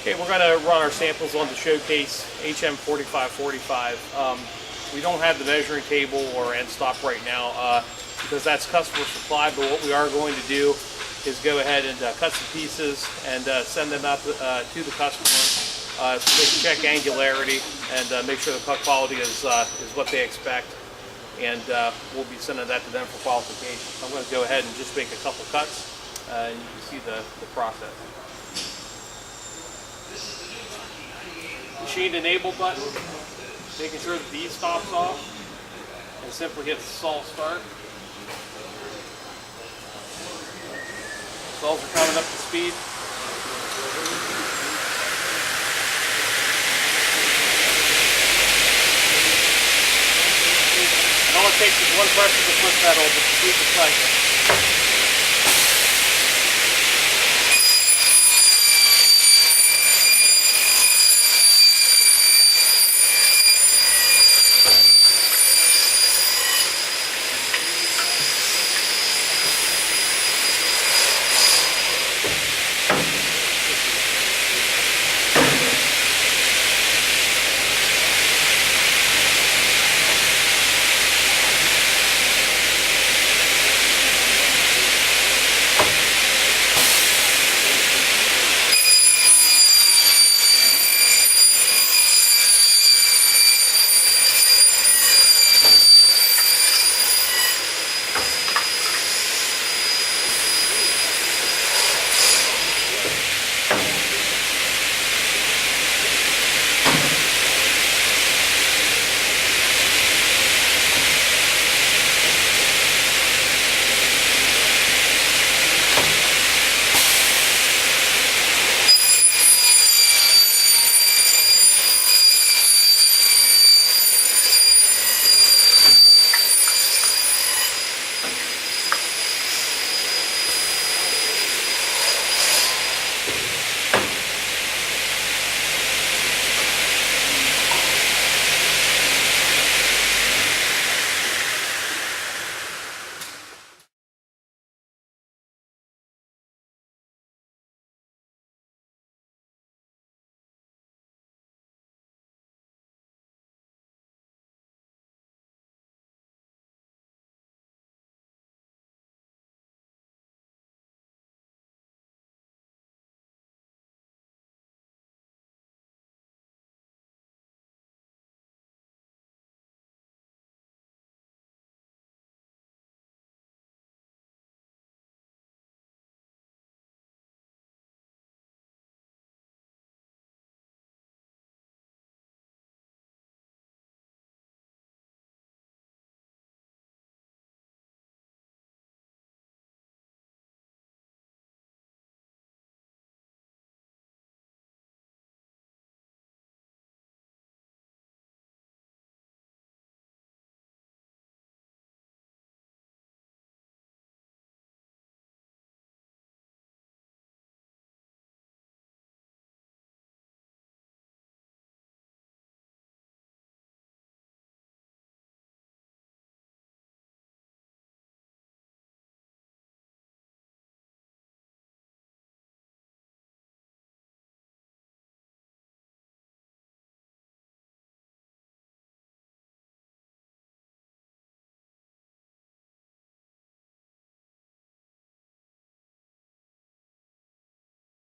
Okay, we're going to run our samples on the showcase HM4545. We don't have the measuring table or end stop right now because that's customer supply, but what we are going to do is go ahead and cut some pieces and send them out to the customer so they can check angularity and make sure the cut quality is what they expect. And we'll be sending that to them for qualification. So I'm going to go ahead and just make a couple cuts and you can see the process. Machine enable button, making sure that the e-stop's off, and simply hit the saw start. Saws are coming up to speed. And all it takes is one pressure of the foot pedal to complete the cycle.